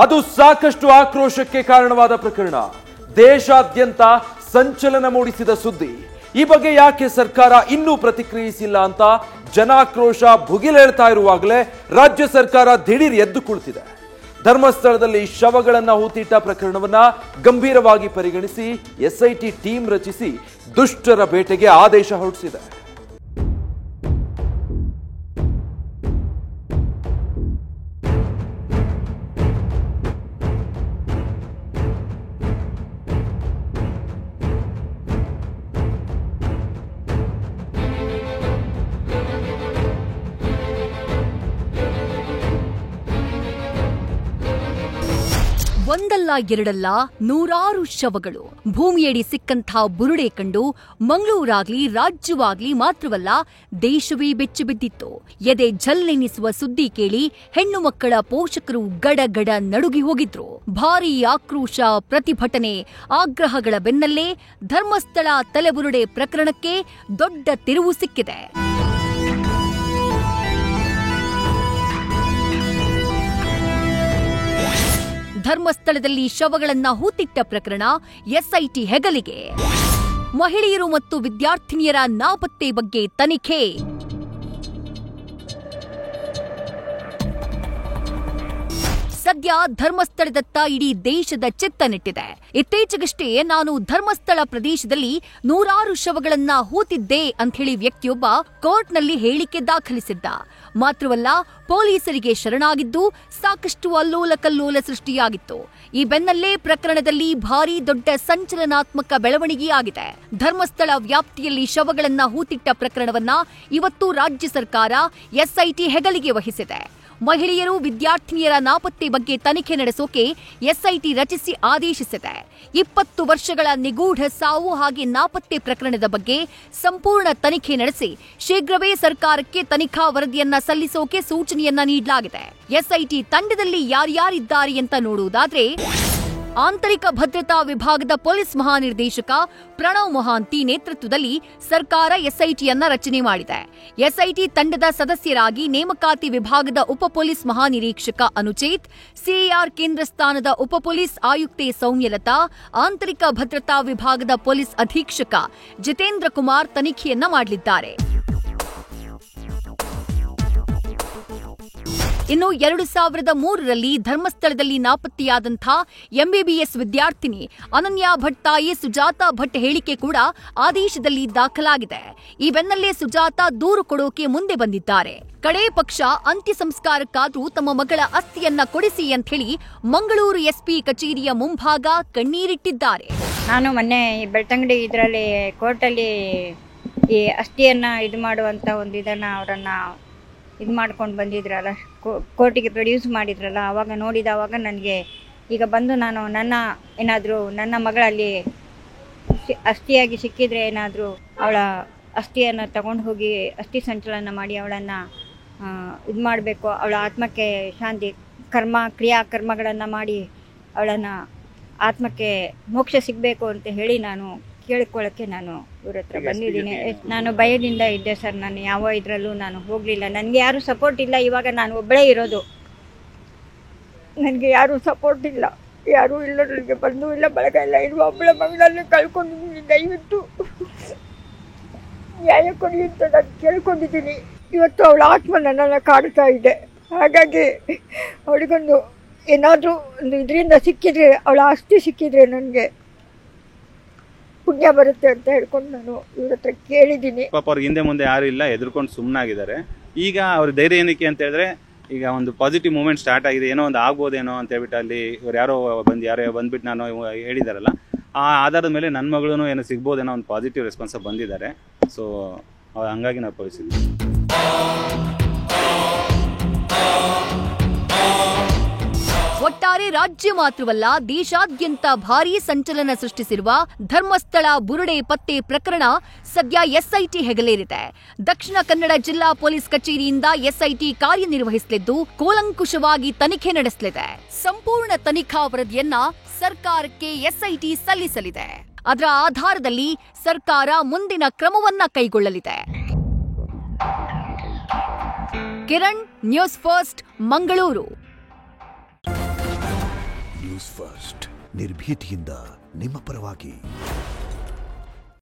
ಅದು ಸಾಕಷ್ಟು ಆಕ್ರೋಶಕ್ಕೆ ಕಾರಣವಾದ ಪ್ರಕರಣ. ದೇಶಾದ್ಯಂತ ಸಂಚಲನ ಮೂಡಿಸಿದ ಸುದ್ದಿ. ಈ ಬಗ್ಗೆ ಯಾಕೆ ಸರ್ಕಾರ ಇನ್ನೂ ಪ್ರತಿಕ್ರಿಯಿಸಿಲ್ಲ ಅಂತ ಜನಾಕ್ರೋಶ ಭುಗಿಲೇಳ್ತಾ ಇರುವಾಗಲೇ ರಾಜ್ಯ ಸರ್ಕಾರ ದಿಢೀರ್ ಎದ್ದು ಕುಳಿತಿದೆ. ಧರ್ಮಸ್ಥಳದಲ್ಲಿ ಶವಗಳನ್ನ ಹೂತಿಟ್ಟ ಪ್ರಕರಣವನ್ನ ಗಂಭೀರವಾಗಿ ಪರಿಗಣಿಸಿ ಎಸ್ಐಟಿ ಟೀಮ್ ರಚಿಸಿ ದುಷ್ಟರ ಬೇಟೆಗೆ ಆದೇಶ ಹೊರಡಿಸಿದೆ. ಒಂದಲ್ಲ ಎರಡಲ್ಲ ನೂರಾರು ಶವಗಳು ಭೂಮಿಯಡಿ ಸಿಕ್ಕಂಥ ಬುರುಡೆ ಕಂಡು ಮಂಗಳೂರಾಗ್ಲಿ ರಾಜ್ಯವಾಗ್ಲಿ ಮಾತ್ರವಲ್ಲ ದೇಶವೇ ಬೆಚ್ಚಿಬಿದ್ದಿತ್ತು. ಎದೆ ಝಲ್ಲೆನಿಸುವ ಸುದ್ದಿ ಕೇಳಿ ಹೆಣ್ಣು ಮಕ್ಕಳ ಪೋಷಕರು ಗಡಗಡ ನಡುಗಿ ಹೋಗಿದ್ರು. ಭಾರೀ ಆಕ್ರೋಶ, ಪ್ರತಿಭಟನೆ, ಆಗ್ರಹಗಳ ಬೆನ್ನಲ್ಲೇ ಧರ್ಮಸ್ಥಳ ತಲೆಬುರುಡೆ ಪ್ರಕರಣಕ್ಕೆ ದೊಡ್ಡ ತಿರುವು ಸಿಕ್ಕಿದೆ. ಧರ್ಮಸ್ಥಳದಲ್ಲಿ ಶವಗಳನ್ನ ಹೂತಿಟ್ಟ ಪ್ರಕರಣ ಎಸ್ಐಟಿ ಹೆಗಲಿಗೆ. ಮಹಿಳೆಯರು ಮತ್ತು ವಿದ್ಯಾರ್ಥಿನಿಯರ ನಾಪತ್ತೆ ಬಗ್ಗೆ ತನಿಖೆ. ಸದ್ಯ ಧರ್ಮಸ್ಥಳದತ್ತ ಇಡೀ ದೇಶದ ಚಿತ್ತ ನೆಟ್ಟಿದೆ. ಇತ್ತೀಚೆಗಷ್ಟೇ ನಾನು ಧರ್ಮಸ್ಥಳ ಪ್ರದೇಶದಲ್ಲಿ ನೂರಾರು ಶವಗಳನ್ನ ಹೂತಿದ್ದೆ ಅಂತ ಹೇಳಿ ವ್ಯಕ್ತಿಯೊಬ್ಬ ಕೋರ್ಟ್ನಲ್ಲಿ ಹೇಳಿಕೆ ದಾಖಲಿಸಿದ್ದ. ಮಾತ್ರವಲ್ಲ, ಪೊಲೀಸರಿಗೆ ಶರಣಾಗಿದ್ದು ಸಾಕಷ್ಟು ಅಲ್ಲೋಲ ಕಲ್ಲೋಲ ಸೃಷ್ಟಿಯಾಗಿತ್ತು. ಈ ಬೆನ್ನಲ್ಲೇ ಪ್ರಕರಣದಲ್ಲಿ ಭಾರೀ ದೊಡ್ಡ ಸಂಚಲನಾತ್ಮಕ ಬೆಳವಣಿಗೆಯಾಗಿದೆ. ಧರ್ಮಸ್ಥಳ ವ್ಯಾಪ್ತಿಯಲ್ಲಿ ಶವಗಳನ್ನ ಹೂತಿಟ್ಟ ಪ್ರಕರಣವನ್ನ ಇವತ್ತು ರಾಜ್ಯ ಸರ್ಕಾರ ಎಸ್ಐಟಿ ಹೆಗಲಿಗೆ ವಹಿಸಿದೆ. ಮಹಿಳೆಯರು, ವಿದ್ಯಾರ್ಥಿನಿಯರ ನಾಪತ್ತೆ ಬಗ್ಗೆ ತನಿಖೆ ನಡೆಸೋಕೆ ಎಸ್ಐಟಿ ರಚಿಸಿ ಆದೇಶಿಸಿದೆ. 20 ವರ್ಷಗಳ ನಿಗೂಢ ಸಾವು ಹಾಗೆ ನಾಪತ್ತೆ ಪ್ರಕರಣದ ಬಗ್ಗೆ ಸಂಪೂರ್ಣ ತನಿಖೆ ನಡೆಸಿ ಶೀಘ್ರವೇ ಸರ್ಕಾರಕ್ಕೆ ತನಿಖಾ ವರದಿಯನ್ನ ಸಲ್ಲಿಸೋಕೆ ಸೂಚನೆಯನ್ನ ನೀಡಲಾಗಿದೆ. ಎಸ್ಐಟಿ ತಂಡದಲ್ಲಿ ಯಾರ್ಯಾರಿದ್ದಾರೆ ಅಂತ ನೋಡುವುದಾದ್ರೆ, ಆಂತರಿಕ ಭದ್ರತಾ ವಿಭಾಗದ ಪೊಲೀಸ್ ಮಹಾನಿರ್ದೇಶಕ ಪ್ರಣವ್ ಮೊಹಾಂತಿ ನೇತೃತ್ವದಲ್ಲಿ ಸರ್ಕಾರ ಎಸ್ಐಟಿಯನ್ನ ರಚನೆ ಮಾಡಿದೆ. ಎಸ್ಐಟಿ ತಂಡದ ಸದಸ್ಯರಾಗಿ ನೇಮಕಾತಿ ವಿಭಾಗದ ಉಪ ಪೊಲೀಸ್ ಮಹಾನಿರೀಕ್ಷಕ ಅನುಚೇತ್, ಸಿಎಆರ್ ಕೇಂದ್ರ ಸ್ಥಾನದ ಉಪ ಪೊಲೀಸ್ ಆಯುಕ್ತೆ ಸೌಮ್ಯಲತಾ, ಆಂತರಿಕ ಭದ್ರತಾ ವಿಭಾಗದ ಪೊಲೀಸ್ ಅಧೀಕ್ಷಕ ಜಿತೇಂದ್ರ ಕುಮಾರ್ ತನಿಖೆಯನ್ನ ಮಾಡಲಿದ್ದಾರೆ. ಇನ್ನು 2003ರಲ್ಲಿ ಧರ್ಮಸ್ಥಳದಲ್ಲಿ ನಾಪತ್ತೆಯಾದಂಥ ಎಂಬಿಬಿಎಸ್ ವಿದ್ಯಾರ್ಥಿನಿ ಅನನ್ಯಾ ಭಟ್ ತಾಯಿ ಸುಜಾತಾ ಭಟ್ ಹೇಳಿಕೆ ಕೂಡ ಆದೇಶದಲ್ಲಿ ದಾಖಲಾಗಿದೆ. ಈ ಬೆನ್ನಲ್ಲೇ ಸುಜಾತಾ ದೂರು ಕೊಡೋಕೆ ಮುಂದೆ ಬಂದಿದ್ದಾರೆ. ಕಡೇ ಪಕ್ಷ ಅಂತ್ಯ ಸಂಸ್ಕಾರಕ್ಕಾದ್ರೂ ತಮ್ಮ ಮಗಳ ಅಸ್ಥಿಯನ್ನ ಕೊಡಿಸಿ ಅಂತ ಹೇಳಿ ಮಂಗಳೂರು ಎಸ್ಪಿ ಕಚೇರಿಯ ಮುಂಭಾಗ ಕಣ್ಣೀರಿಟ್ಟಿದ್ದಾರೆ. ನಾನು ಮೊನ್ನೆ ಬೆಳ್ತಂಗಡಿ ಇದರಲ್ಲಿ ಕೋರ್ಟಲ್ಲಿ ಈ ಅಸ್ಥಿಯನ್ನ ಇದು ಮಾಡುವಂತ ಒಂದು ಇದನ್ನ ಅವರನ್ನ ಇದು ಮಾಡ್ಕೊಂಡು ಬಂದಿದ್ರಲ್ಲ, ಕೋರ್ಟಿಗೆ ಪ್ರೊಡ್ಯೂಸ್ ಮಾಡಿದ್ರಲ್ಲ, ಆವಾಗ ನೋಡಿದವಾಗ ನನಗೆ ಈಗ ಬಂದು ನಾನು ನನ್ನ ಮಗಳಲ್ಲಿ ಅಸ್ಥಿಯಾಗಿ ಸಿಕ್ಕಿದರೆ ಏನಾದರೂ ಅವಳ ಅಸ್ಥಿಯನ್ನು ತಗೊಂಡು ಹೋಗಿ ಅಸ್ಥಿ ಸಂಚಲನ ಮಾಡಿ ಅವಳನ್ನು ಇದು ಮಾಡಬೇಕು, ಅವಳ ಆತ್ಮಕ್ಕೆ ಶಾಂತಿ ಕ್ರಿಯಾಕರ್ಮಗಳನ್ನು ಮಾಡಿ ಅವಳನ್ನು ಆತ್ಮಕ್ಕೆ ಮೋಕ್ಷ ಸಿಗಬೇಕು ಅಂತ ಹೇಳಿ ನಾನು ಕೇಳ್ಕೊಳ್ಳೋಕ್ಕೆ ನಾನು ಇವ್ರ ಹತ್ರ ಬಂದಿದ್ದೀನಿ. ನಾನು ಭಯದಿಂದ ಇದ್ದೆ ಸರ್. ನಾನು ಯಾವ ಇದರಲ್ಲೂ ನಾನು ಹೋಗಲಿಲ್ಲ. ನನಗೆ ಯಾರೂ ಸಪೋರ್ಟ್ ಇಲ್ಲ. ಇವಾಗ ನಾನು ಒಬ್ಬಳೇ ಇರೋದು. ನನಗೆ ಯಾರೂ ಸಪೋರ್ಟ್ ಇಲ್ಲ, ಯಾರೂ ಇಲ್ಲ. ನನಗೆ ಬಂಧು ಇಲ್ಲ, ಬಳಗ ಇಲ್ಲ. ಇರುವ ಒಬ್ಬಳ ಮಗಳಲ್ಲಿ ಕಳ್ಕೊಂಡಿದ್ದೀನಿ. ದಯವಿಟ್ಟು ನ್ಯಾಯ ಕೊಡಿ ಅಂತ ನಾನು ಕೇಳ್ಕೊಂಡಿದ್ದೀನಿ. ಇವತ್ತು ಅವಳ ಆತ್ಮ ನನ್ನನ್ನು ಕಾಡ್ತಾ ಇದೆ. ಹಾಗಾಗಿ ಅವಳಿಗೊಂದು ಏನಾದರೂ ಒಂದು ಇದರಿಂದ ಸಿಕ್ಕಿದರೆ, ಅವಳ ಆಸ್ತಿ ಸಿಕ್ಕಿದರೆ ನನಗೆ ಪುಣ್ಯ ಬರುತ್ತೆ ಅಂತ ಹೇಳ್ಕೊಂಡು ನಾನು ಇವ್ರ ಹತ್ರ ಕೇಳಿದ್ದೀನಿ. ಪಾಪ ಅವ್ರಿಗೆ ಹಿಂದೆ ಮುಂದೆ ಯಾರು ಇಲ್ಲ, ಎದುರ್ಕೊಂಡು ಸುಮ್ಮನಾಗಿದ್ದಾರೆ. ಈಗ ಅವ್ರ ಧೈರ್ಯ ಏನಕ್ಕೆ ಅಂತ ಹೇಳಿದ್ರೆ, ಈಗ ಒಂದು ಪಾಸಿಟಿವ್ ಮೂವ್ಮೆಂಟ್ ಸ್ಟಾರ್ಟ್ ಆಗಿದೆ, ಏನೋ ಒಂದು ಆಗ್ಬೋದೇನೋ ಅಂತ ಹೇಳ್ಬಿಟ್ಟು ಅಲ್ಲಿ ಇವ್ರು ಯಾರೋ ಬಂದ್ಬಿಟ್ಟು ನಾನು ಹೇಳಿದಾರಲ್ಲ, ಆ ಆಧಾರದ ಮೇಲೆ ನನ್ನ ಮಗಳೂ ಏನೋ ಸಿಗ್ಬೋದೇನೋ ಒಂದು ಪಾಸಿಟಿವ್ ರೆಸ್ಪಾನ್ಸ್ ಬಂದಿದ್ದಾರೆ. ಸೊ ಹಂಗಾಗಿ ನಾವು ಕಳಿಸಿದ್ವಿ. ಒಟ್ಟಾರೆ ರಾಜ್ಯ ಮಾತ್ರವಲ್ಲ ದೇಶಾದ್ಯಂತ ಭಾರೀ ಸಂಚಲನ ಸೃಷ್ಟಿಸಿರುವ ಧರ್ಮಸ್ಥಳ ಬುರುಡೆ ಪತ್ತೆ ಪ್ರಕರಣ ಸದ್ಯ ಎಸ್ಐಟಿ ಹೆಗಲೇರಿದೆ. ದಕ್ಷಿಣ ಕನ್ನಡ ಜಿಲ್ಲಾ ಪೊಲೀಸ್ ಕಚೇರಿಯಿಂದ ಎಸ್ಐಟಿ ಕಾರ್ಯನಿರ್ವಹಿಸಲಿದ್ದು ಕೂಲಂಕುಷವಾಗಿ ತನಿಖೆ ನಡೆಸಲಿದೆ. ಸಂಪೂರ್ಣ ತನಿಖಾ ವರದಿಯನ್ನ ಸರ್ಕಾರಕ್ಕೆ ಎಸ್ಐಟಿ ಸಲ್ಲಿಸಲಿದೆ. ಅದರ ಆಧಾರದಲ್ಲಿ ಸರ್ಕಾರ ಮುಂದಿನ ಕ್ರಮವನ್ನ ಕೈಗೊಳ್ಳಲಿದೆ. Kiran, news first, Mangaluru. News first ನಿರ್ಭೀತಿಯಿಂದ ನಿಮ್ಮ ಪರವಾಗಿ.